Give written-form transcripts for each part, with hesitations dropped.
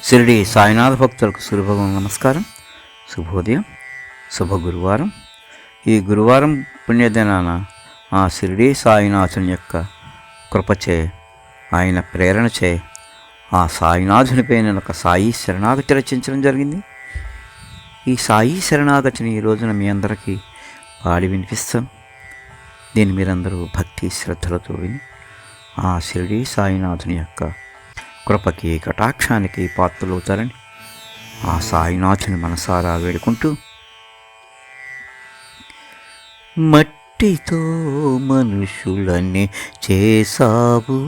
షిరిడి సాయినాథ భక్తులకు సూర్యభగవాన్ నమస్కారం. శుభోదయం, శుభ గురువారం. ఈ గురువారం పుణ్యదినాన ఆ షిరిడి సాయినాథుని యొక్క కృపచే, ఆయన ప్రేరణచే ఆ సాయినాథునిపై నేను ఒక సాయి శరణాగతి రచించడం జరిగింది. ఈ సాయి శరణాగతిని ఈ రోజున మీ అందరికీ పాడి వినిపిస్తాను. దీన్ని మీరందరూ భక్తి శ్రద్ధలతో విని ఆ షిరిడి సాయినాథుని యొక్క కృపకి కటాక్షానికి పాత్రలవుతారని ఆ సాయినాథుని మనసారా వేడుకుంటూ, మట్టితో మనుషులని చేసావు,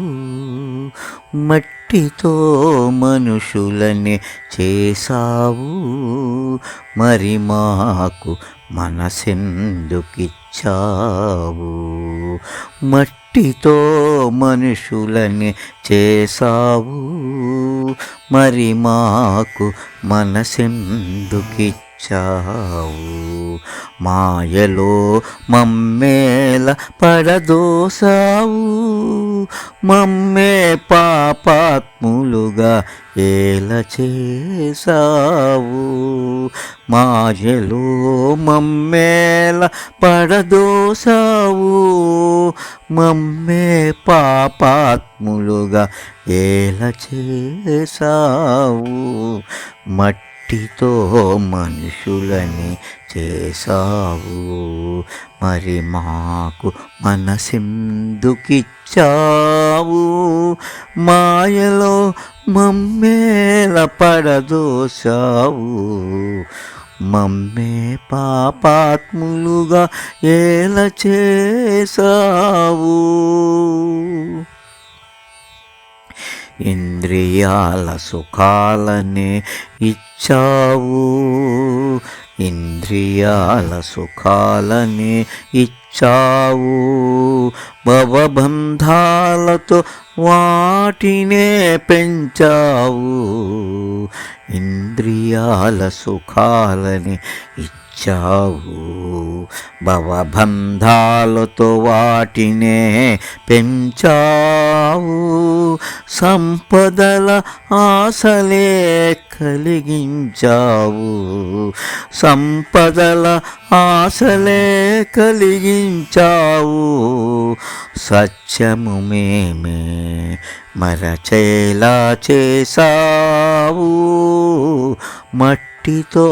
మట్టితో మనుషులని చేసావు, మరి మాకు మనసెందుకిచ్చావు. మట్టితో మనుషులని చేసావు, మరి మాకు మనసెందుకిచ్చావు. మాయలో మమ్మేల పడదోసావు, మమ్మే పాపాత్ములుగా ఏల చేసావు. మాయలో మమ్మేల పడదోసావు, మమ్మే పాపాత్ములుగా ఏల చేసావు. మట్టితో మనుషులని చేసావు, మరి మాకు మనసెందుకిచ్చావు. మాయలో మమ్మేల పడదోసావు, మమ్మే పాపాత్ములుగా ఏల చేసావు. ఇంద్రియాల సుఖాలనే ఇచ్చావు, ఇంద్రియాల సుఖాలనే ఇచ్చావు. భవబంధాలతో వాటినే పెంచావు, ఇంద్రియాల సుఖాలని ఇచ్చావు. భవబంధాలతో వాటినే పెంచావు. సంపదల ఆశలే కలిగించావు, సంపదల ఆశలే కలిగించావు. సత్యము మేమే మరచేలా చేసావు, మట్టితో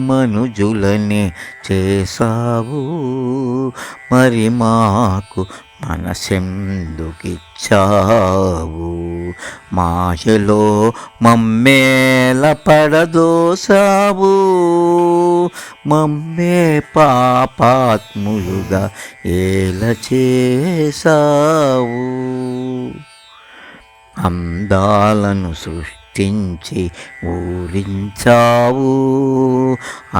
మనుజులని చేసావు. మరి మాకు మనసెందుకిచ్చావు. మాయలో మమ్మేల పడదోసావు, మమ్మే పాపాత్ములుగా ఏల చేసావు. అందాలను సృష్టించి ఊరించావు,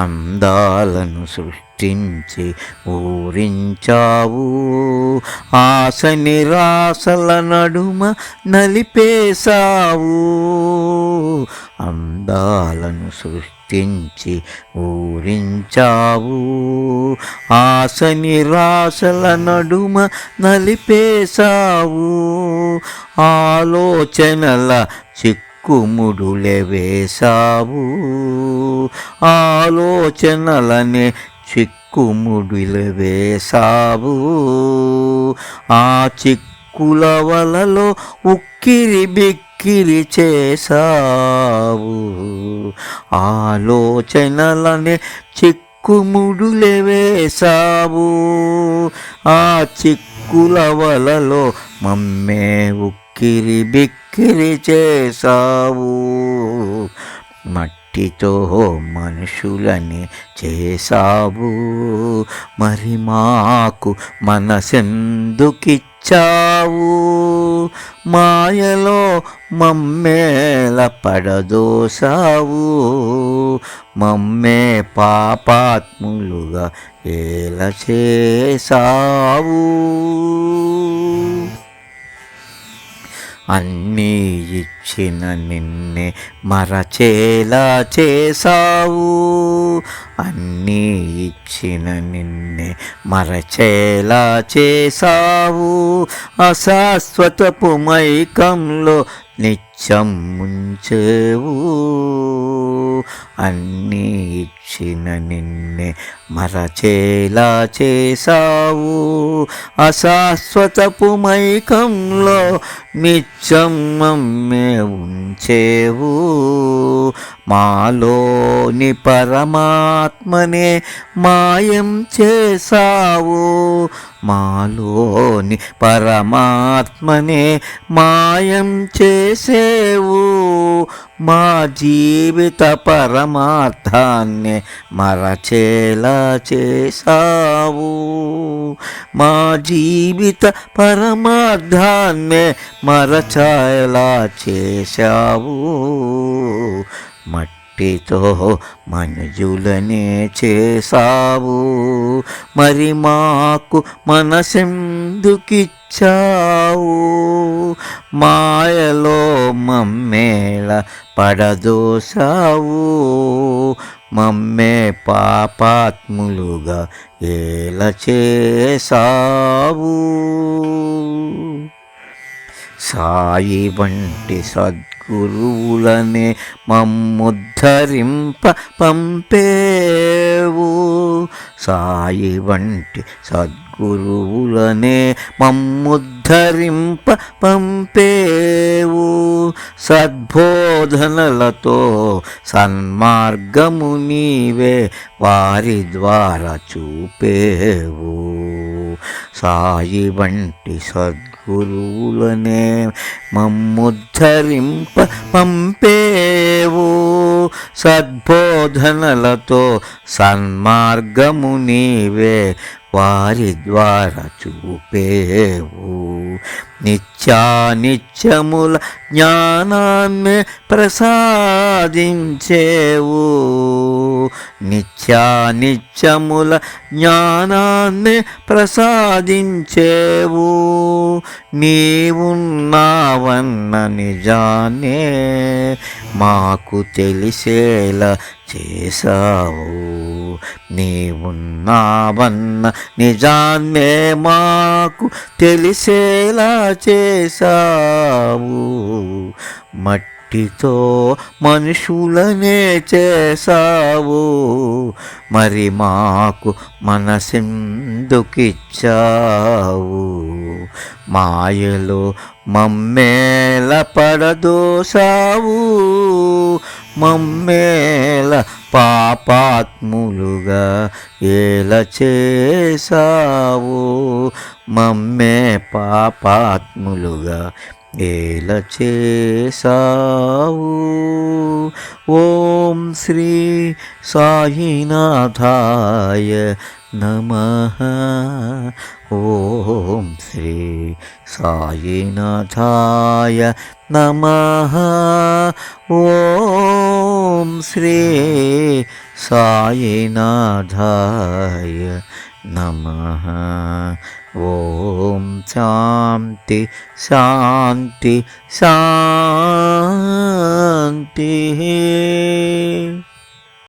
అందాలను సృష్టించి ఊరించావు. ఆశ నిరాశల నడుమ నలిపేశావు, అందాలను సృష్టించి ఊరించావు. ఆశ నిరాశల నడుమ నలిపేశావు. ఆలోచనల చిక్కుముడులే వేశావు, ఆలోచనలనే చిక్కుముడులు వేశావు. ఆ చిక్కుల వలలో ఉక్కిరి బిక్కిరి చేశావు, ఆలోచనలనే చిక్కుముడులే వేశావు. ఆ చిక్కుల వలలో మమ్మే ఉక్కిరి బిక్కిరి చేశావు. మట్టితో మనుషులని చేసావు, మరి మాకు మనసెందుకిచ్చావు. మాయలో మమ్మేల పడదోసావు, మమ్మే పాపాత్ములుగా ఏల చేసావు. అన్నీ ఇచ్చిన నిన్నే మరచేలా చేసావు, అన్నీ ఇచ్చిన నిన్నే మరచేలా చేసావు. అశాశ్వతపు మైకంలో నిత్య నిత్యం ముంచేవు. అన్నీ ఇచ్చిన నిన్నే మరచేలా చేసావు. అశాశ్వతపు మైకంలో నిత్యం మమ్మే ఉంచేవు. మాలోని పరమాత్మనే మాయం చేసావు. మాలోని పరమాత్మనే మాయం చేసేవు. మా జీవిత పరమార్థాన్ని మరచేలా చేసావు. మా జీవిత పరమార్థాన్ని మరచేలా చేశావు. మట్టితో మనుజులనే చేసావు. మరి మాకు మనసెందుకిచ్చావు. మాయలో మమ్మేళ పడదోసావు. మమ్మే పాపాత్ములుగా ఏల చేసావు. సాయి వంటి సద్గురువులనే మమ్ముద్ధరింప పంపేవు. సాయి వంటి సద్గురువులనే మమ్ముద్ధరింప పంపేవు. సద్బోధనలతో సన్మార్గము నీవే వారి ద్వారా చూపేవు. సాయి వంటి సద్గురువులనే మమ్ముద్ధరింప పంపేవు. సద్బోధనలతో సన్మార్గము నీవే వారి ద్వారా చూపేవు. నిత్యానిత్యముల జ్ఞానాన్ని ప్రసాదించేవు. నిత్యానిత్యముల జ్ఞానాన్ని ప్రసాదించేవు. నీవున్నావన్న నిజాన్నే మాకు తెలిసేలా చేసావు. నీవున్నావన్న నిజాన్నే మాకు తెలిసేలా చేసావు. మట్టితో మనుషులనే చేసావు. మరి మాకు మనసెందుకిచ్చావు. మాయలో మమ్మేల పడదోసావు. మమ్మేల పాపాత్ములుగా ఏల చేసావు. మమ్మే పాపాత్ములుగా ఏల చేసావు. ఓం శ్రీ సాయినాథాయ నమః. ఓం శ్రీ సాయినాథాయ నమః. ఓం శ్రీ సాయినాథాయ నమః. ఓం శాంతి శాంతి శాంతి.